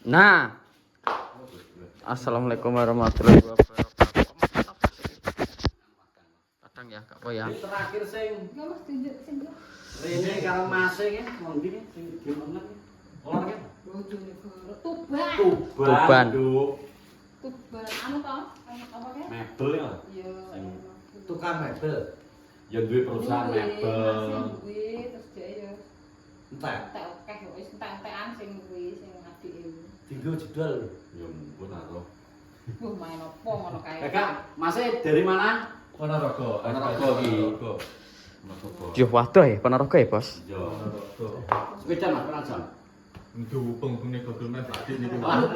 Nah, assalamualaikum warahmatullahi wabarakatuh. Kadang ya, gak apa ya. Terakhir sing Enggak Mas tunjuk sing yo. rene karo Mase ki, wong iki sing gimana ki? Olor ki? Bojone Goro. Tuban. Tuban. Tuban. Anu to? Apa ke? Mebel ya. Iya. Tukang mebel. Ya duwe perusahaan mebel. Duwe terus dia ya. Entek. Tak akeh wis entek-entekan sing kuwi sing adike. Tinggal jedal. Ya ampun aku. Wah main opo ngono kae. Kakak, Mase dari mana? Ponorogo. Ponorogo iki. Ponorogo. Yo waduh ya, Ponorogo ya, Bos. Ya. Ponorogo. Sepeda Mas, pirang jam? Ndu penghuni Google Maps tadi niku. Merah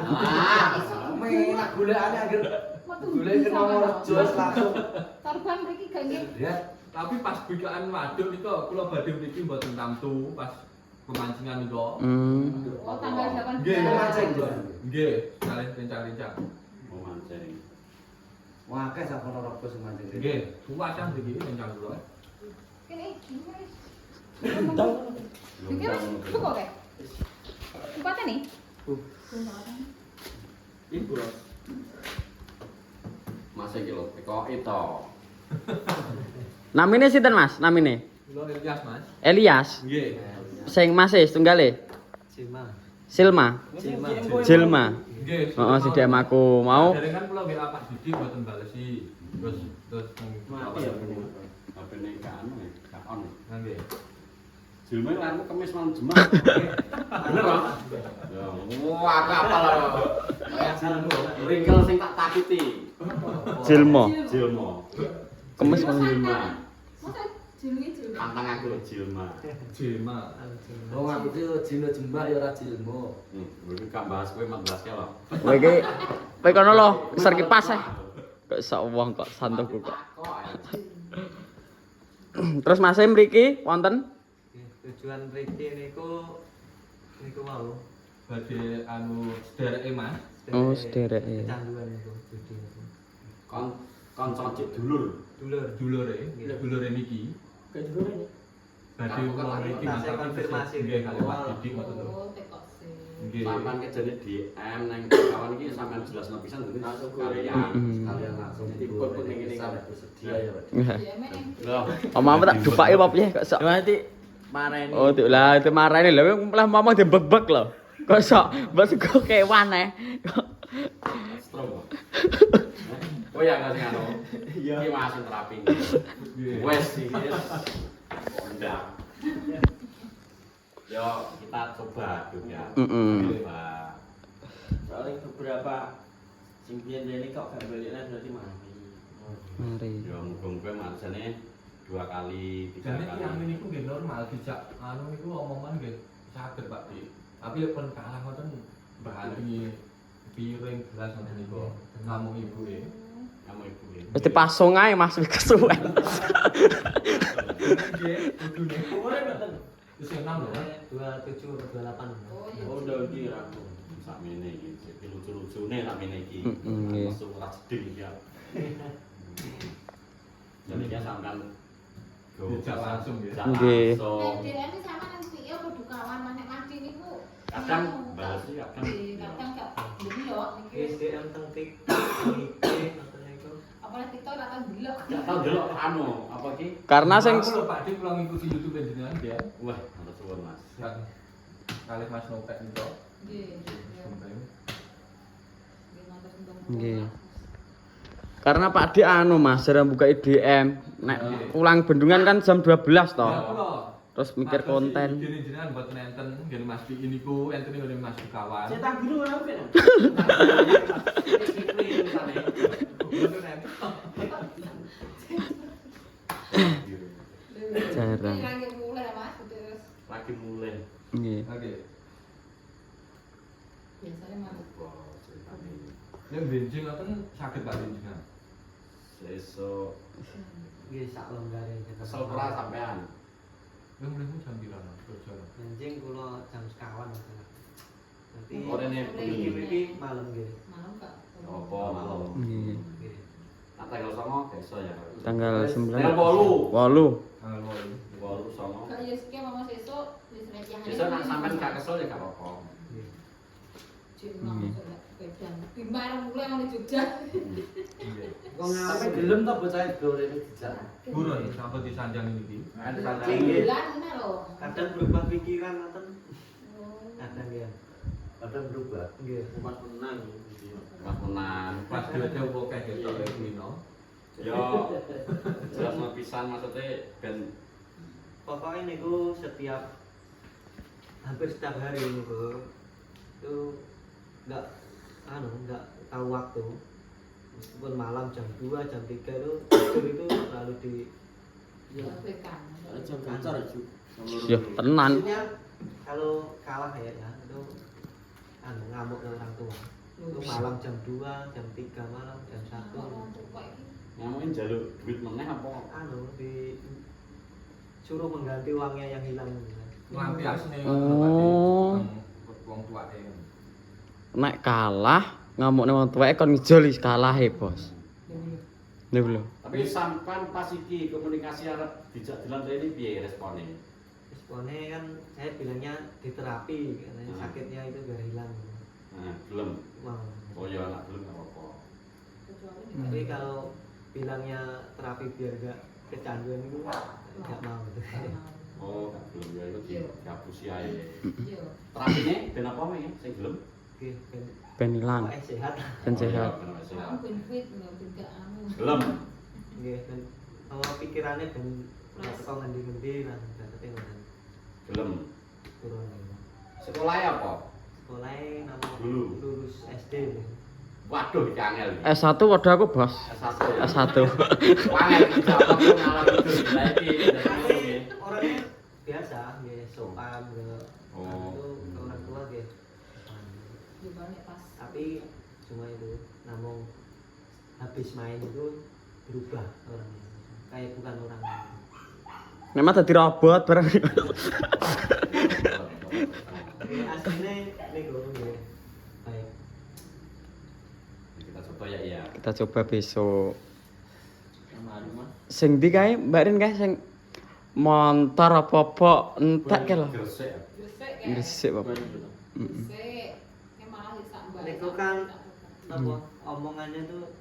golekane anggere Metu golek ke nomor jos langsung. Korban mriki gak nggih. Ya, Tapi pas bikaan waduk niku kula badhe mriki mboten tamtu pas pemancingan niku. Oh tanggal 18. Nggih, mancing. Nggih, kalian rencang-rencang. mau mancing. Wah, akeh sak Ponorogo sing mancing. Nggih, kuwacan iki rencang kula. Kene iki. Undang. Iki wis buka kae. Empatnya nih? Ibu. Mase ki lho, teko itu. Namine sinten, Mas? Namine? Kula Ilyas, Mas. Elias. Nggih. Sing Mas tunggale. Silma. Jelma. Nggih. Heeh, si DM aku mau. Dari kan kula WA Pak Didi mboten balesi. Terus Mati ya ini. HP ne gak anu ya, gak on. Nggih. Jilme laku kemis malam Jumat. Bener kok? Ya, wah kapal lho. Ringkel sing tak takuti. Jilmo. Jilmo. Kemes Mas Jilma. Masa jenenge Jilma? Pantang aku lho Jilma. Jema. Oh aku tuh Jino Jembak ya ora Jilmo. Iki gak bahas kowe 14 ya lho. Kowe iki kowe kono lho, ser kipas ae. Kok sak wong kok santuku kok. Terus Mas mriki wonten Tujuan mriki niku mau Badhe anu sedereke Mas. Oh, sedereke. Canduan niku Budi niku. Kanca cek dulur. Dulure niki. Kayak dulur ini. Badhe kula mriki Mas Saya konfirmasi. nggih kali Pak Didi ngoten lho. Oh, tekok sih. Nggih. Sampeyan kejane DM nang kawan iki sampeyan jelasno pisan dadi Langsung kalian. sekalian langsung Jadi buat pun ngene kan bersedia ya. Ya mek. Loh, Omah tak dupake apa piye kok sok. Nanti mareni. Oh, tuh lah itu marane lho, malah mama dibek-bek lho. Kok sok mbok sego kewan ae. strong. Oh ya nggak sih anu. Iya. Iki masuk terapi. Wes iki. Honda. Yo kita coba dulu ya. Coba. Soalnya beberapa sing biyen rene kok gak baliknya berarti mati. Mari. Yo muga-muga maksane 2 kali, 3 Jane kali. yang niku nggih normal dijak anu niku omongan nggih saged Pak Di. Tapi pun kalah ngoten bahani piring gelas ngoten niku. Namung ibuke. Kamu ibu ya. Wis dipasung ae Mas wis kesuwen. Nggih, kudune. Ora ngoten. Wis enam lho. 27 atau 28. Oh iya. Oh udah iki aku. Sakmene iki, iki lucu-lucune sakmene iki. Nggih. Masuk ora jeding iki ya. Jadi ya sampean Dijak langsung ya. Nggih. Nek DM iki sama nang piye kudu kawan Mas nek mati niku. Kadang balas sih, kadang. Kadang gak beli yo niki. SDM teng TikTok, IG katanya itu. Apa nek TikTok ora tau delok. Gak tau delok anu apa iki? Karena sing Aku lho Pak Di kula ngikuti YouTube jenengan ya. Wah, matur suwun Mas. Kan kali Mas Nopek niku. Nggih. Sumpah. Nggih. Karena Pak Dik anu Mas, jarang buka IDM. Nek pulang bendungan kan jam 12 toh. Ya kula. Terus mikir konten. Gini jenengan buat nenten ngene Mas Di niku enten ngene Mas kawan. Cetak biru ora oke. Jarang. Lagi mulai Mas terus. Lagi mulai. Nggih. Oke. Biasanya mabuk. Apa ceritane? Nek benjing ngoten saged Pak jenengan. Sesuk Nggih sak longgare kita. kesel ora sampean. Yang mulai jam pirang kerja. Anjing kula jam sekawan masalah. Nanti Orene iki iki malam nggih. Malam Kak. Apa malam? Nggih. Nggih. Nah, tanggal 9 besok ya. Tanggal 9. Tanggal 8. 8. Tanggal 8 9. Kak ya sik mama sesuk wis nek yang. Besok nak sampean gak kesel ya gak apa-apa. Nggih. Bedang. Bimbang mulai mau Jogja. Tapi gelem to bocah dole iki dijak. Buron sampai disanjang ini. Ada Bulan mana loh? Kadang berubah pikiran atau kadang ya. Kadang berubah. Nggih, umat menang. Mas menang. Pas dia coba kayak gitu Lino. Yo. Jelas pisan maksudnya ben Pokoknya niku hampir setiap hari niku itu enggak tahu waktu. Meskipun malam jam 2, jam 3 itu tidur itu selalu di Sampaikan. jam kantor itu. Yo tenan. Maksudnya kalau kalah ya itu ngamuk ke orang tua. Itu malam jam 2, jam 3 malam, jam 1. ngomongin jaluk duit meneh apa? Suruh mengganti uangnya yang hilang. Lampiasne Oh. wong tuake. Nek kalah ngamukne wong tuweke kon ngijoli kalahe, Bos. Lha lho. Tapi sampan pas iki komunikasi arep dijak dalan rene piye respone? Responnya kan saya bilangnya di terapi karena sakitnya itu biar hilang. Nah, belum. Wow. Oh ya anak belum enggak apa-apa. Tapi kalau bilangnya terapi biar gak kecanduan itu nggak mau gitu. Oh, enggak belum ya itu dihapusi ae. Iya. Terapine ben apa meneh sing gelem? Oke, Ben ilang, pokoknya sehat. ben sehat. Oh, iya, ben sehat. Aku ben fit enggak ben gak anu. Gelem. Oke, dan kalau pikirannya ben kok ngendi-ngendi lah berarti ngoten. Gelem. Turun. Sekolah apa? Sekolahnya nama Dulu. lulus SD. Waduh, iki angel iki. S1 waduh aku, Bos. S1. S1. Angel iki jawab aku ngalah itu. Lah iki Orangnya biasa, ya sopan ke Oh. itu ke orang tua ya. Juga nek pas Tapi cuma itu namun habis main itu berubah orangnya kayak bukan orang lain. Memang dadi robot bareng. Aslinya nego ya baik. Kita coba ya iya. Kita coba besok. Sama rumah Sing ndi kae, Mbak Rin kae sing montor apa-apa entek kae lho. Gresik. gresik ya. Gresik, Bapak. Gresik. Ki malah sak mbak. nego kan apa omongannya tuh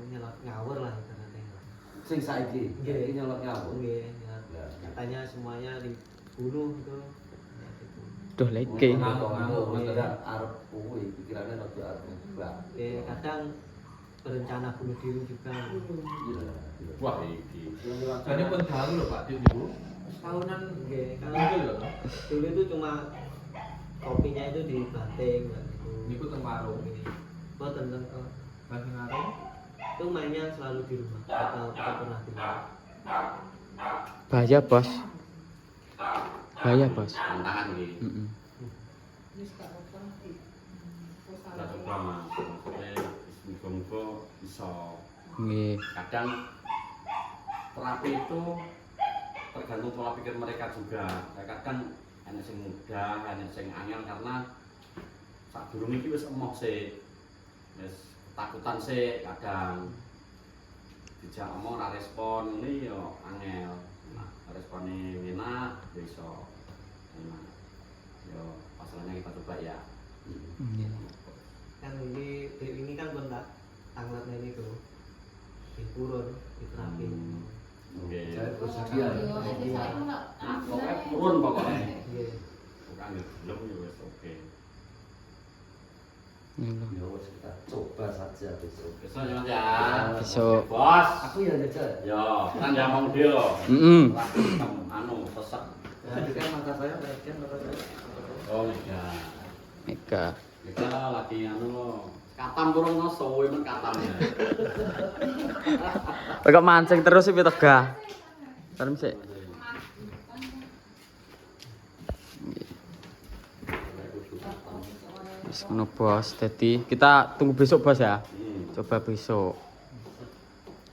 nyelot ngawur lah katanya. Sing saiki Nggih. iki nyolot ngapa? Nggih, ya. Katanya semuanya dibunuh gitu. Ya, gitu. Duh leke. Ngamuk-ngamuk. Arep kuwi pikirane rada arep mbak. Ya, kadang berencana bunuh diri juga. Wah iki. Jadi pun tahu loh Pak Dik Ibu. Tahunan Nggih, kalau muncul loh. dulu itu cuma kopinya itu dibanting gitu. Niku teng warung. Boten teng Bagi warung. itu mainnya selalu di rumah atau pernah di luar. Bahaya, Bos. Bahaya, Bos. Tantangan iki. Heeh. Wis gak apa-apa. Kita coba Mas. Maksudnya muga-muga bisa. Nggih. Kadang terapi itu tergantung pola pikir mereka juga. Kadang enek sing mudah, enek sing angel karena sadurunge iki wis emoh sih. Wis takutan sih kadang dijak omong ora respon ini yo angel. Nah, respone enak iso enak. Yo pasalnya kita coba ya. Nggih. Kan ini kan bentak tanglatnya ini tuh dipurun di terapi. Oke. Yo, nek saya ora Nah, pokoknya purun pokoknya. Iya. Bukan belum ya wis oke. Ngono. Ya wes kita coba saja besok. Besok ya Mas ya. Besok. Bos. Aku ya jajal. Yo, kan ya mau dia. Heeh. Anu sesek. Perhatikan mata saya, perhatikan mata saya. Oh iya. Mega. Kita lagi anu katam burung no suwe men katamnya. Kok mancing terus iki tegah. Terus sik. Wis ngono, Bos. Dadi kita tunggu besok, Bos ya. Coba besok.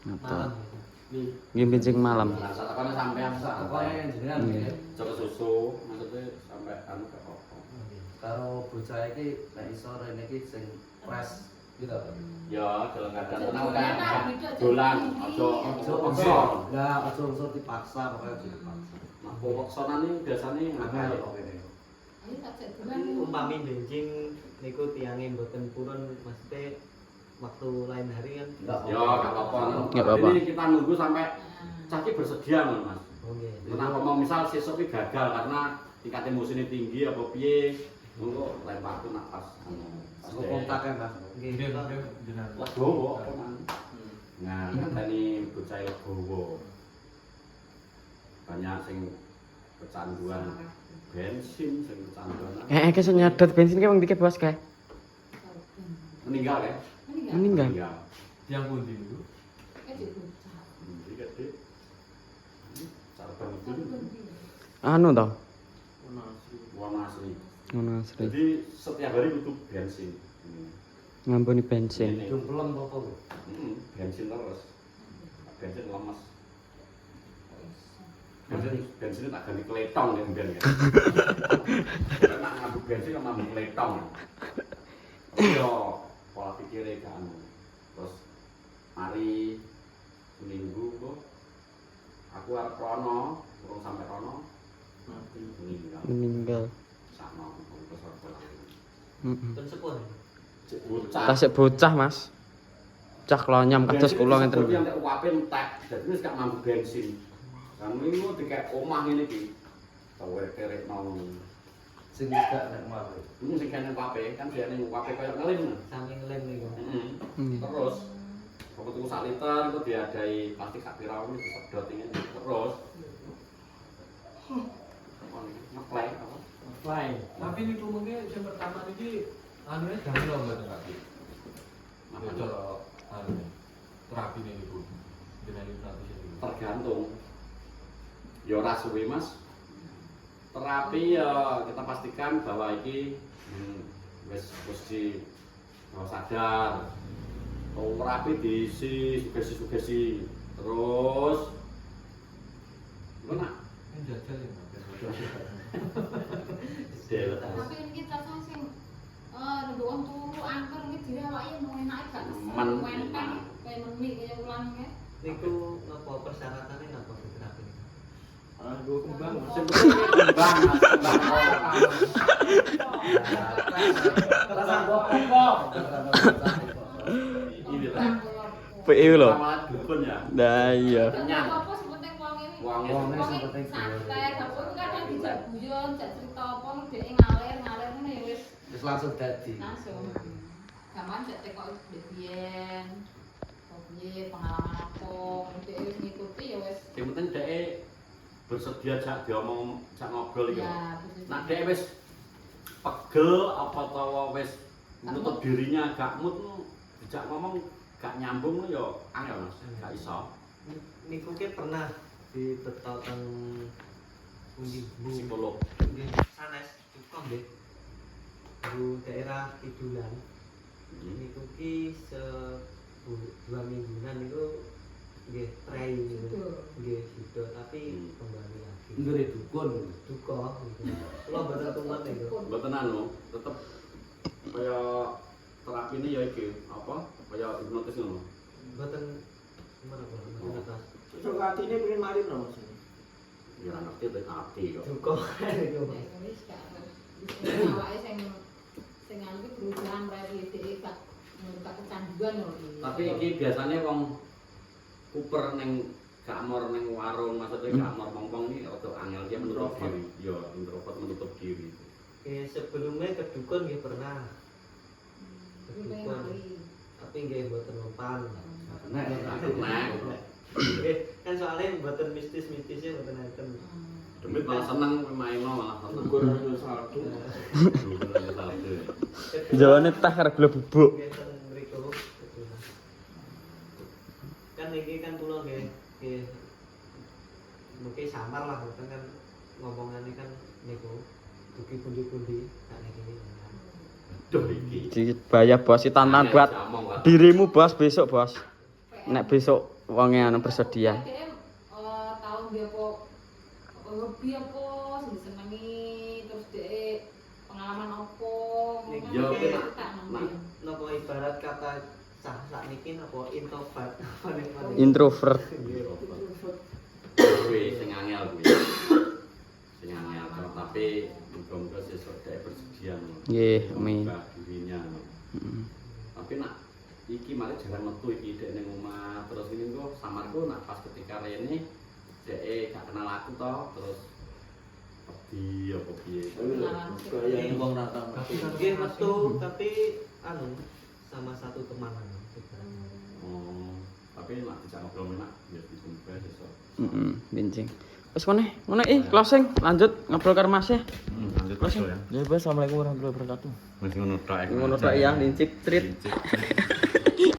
Ngoten. Nggih pincing malam. Nah, satakane sampean sak. Pokoknya jenengan ya. Coba susu maksudnya sampai anu ke apa. Karo bocah iki nek iso rene iki sing fresh gitu. Ya, dalam keadaan tenang kan. Dolan, aja Ojo Lah, ojo unsur dipaksa pokoknya ojo dipaksa. Nah, pokoksonan ini biasanya Angel ngapain? kok ini. Ayo tak cek bulan. Umpami benjing niku tiange mboten purun mesti waktu lain hari kan. Ya enggak apa-apa. Nggak apa-apa. Ini kita nunggu sampai Caki bersedia loh Mas. Oke. Kenapa mau misal sesuk iki gagal karena tingkat emosinya tinggi apa piye? Monggo lain waktu nak pas. Aku kontaknya Mas. Nggih. Mungkin jenengan. Legowo apa man? Nah, katanya bocah legowo. Banyak sing kecanduan bensin, sing kecanduan. Kayak nyedot bensin kayak wong dikit bos kayak. Meninggal ya? Meninggal. Yang pundi niku? Jadi gede. Cara bangun Anu toh. uang asli. Ngono asli. Jadi setiap hari butuh bensin. Ngampuni bensin. Ini. Dumplem apa Bu? Bensin terus. Bensin lemes. Bensin tak ganti keletong ya mungkin ya. Karena ngadu bensin sama ambil keletong. Tapi yo pola pikirnya kan. Terus hari Minggu kok aku arep rono, urung sampai rono mati meninggal. Meninggal. Sakno terus ora pulang. Heeh. Pun sepur. Cek bocah. Tasik bocah, Mas. Cah klonyam kados kula ngenten. Yang tak uape entek, dadi wis gak mampu bensin. Kan niku dikek omah ngene iki. Tawer-kerek mau. Sing gak nek mawe. Ini sing kene uape kan biasane uape koyo ngelim. Samping lem niku. Terus waktu tuku 1 liter itu diadai plastik sak pira wis sedot ini terus. Ngeplay apa? Tapi niku mengke sing pertama niki anune damel mboten Pak. Apa Ya cara anu terapi niku. Dengan hipnotis itu. tergantung. Ya ora suwe Mas. Terapi ya kita pastikan bahwa iki wis di bawah sadar. Terapi diisi sugesti-sugesti terus mana? Jajal ya Mas. Del. Tapi ini kita sing nunggu wong turu angker iki dhewe awake mau enake gak Men. menteng kaya meni kaya ulang iki. Niku napa persyaratannya napa terapi niku? Gue kembang, sing kembang Mas, kembang. Rasa kok. Ini lah. PU lho. Sama dukun ya. Nah iya. Kenyang. Apa sing penting wonge iki? Wonge Wonge Wonge sing penting santai, dapur kadang dijak guyon, jak cerita apa dhek ngalir ngene ya wis Terus langsung dadi. langsung. Gaman jak tekok biyen. Piye pengalaman apa, dhek wis ngikuti ya wis. Yang penting dhek bersedia jak diomong, jak ngobrol iki. Ya, betul. Nah dhek wis pegel apa tawa wis menutup dirinya gak mood dijak ngomong gak nyambung ya angel Mas, gak iso. Niku ki pernah dibetot teng pundi Bu? Psikolog. Nggih, sanes cukup nggih. Bu daerah Kidulan. Niku ki 2 mingguan niku nggih try niku. Nggih sudah tapi kembali lagi. Ngeri dukun. Duka niku. Kula mboten tumen niku. Mboten anu, tetep kaya terapi ini ya iki apa? Kaya hipnotis ngono. Mboten gimana kula mboten atas. Sok atine pengen mari no Mas. Ya ora ngerti tek ati kok. Duka niku. Ya wis gak awake sing anu ki berusaha mrene dhek gak gak kecanduan lho iki. Tapi iki biasanya wong kuper ning gak mor ning warung, maksudnya gak mor mongkong iki rada angel dia menutup diri. Ya, introvert menutup diri. Sebelumnya ke dukun nggih pernah. Ke Pengen dukun. mari. Tapi nggih mboten mempan. Nek Nggih, kan soalnya mboten mistis-mistisnya mboten enten. Demit malah seneng main malah seneng. Ukur yo saldo. Jawane teh karo gula bubuk. Nggih teng mriku. Kan iki kan kula nggih mungkin samar lah mboten kan ngomongane kan niku dugi pundi-pundi sak niki. Duh iki. Bahaya bos, iki tantangan buat dirimu bos besok bos. Nek besok wonge anu bersedia. Tahun dia apa hobi apa sing disenengi terus dhek pengalaman apa Ya, Napa ibarat kata sak niki napa introvert apa niku. Introvert. Kuwi sing angel kuwi. sing angel tapi muga-muga sesuk dhek bersedia. Nggih, amin. Membuka dirinya. Tapi nak iki malah jangan metu iki dek ning omah terus ini kok samarku nak pas ketika rene dek gak kenal aku toh terus pedih apa piye. Ini wong ra tau. Nggih metu tapi anu sama satu teman anu. Oh, tapi nak dijak ngobrol enak ya ditunggu sesuk. Bincing. Wis ngene closing, lanjut ngobrol karo Mas ya. Lanjut Closing. ya. Ya, Assalamualaikum warahmatullahi wabarakatuh. Wis ngono tok. Ngono tok ya, lincip trit. Lincip.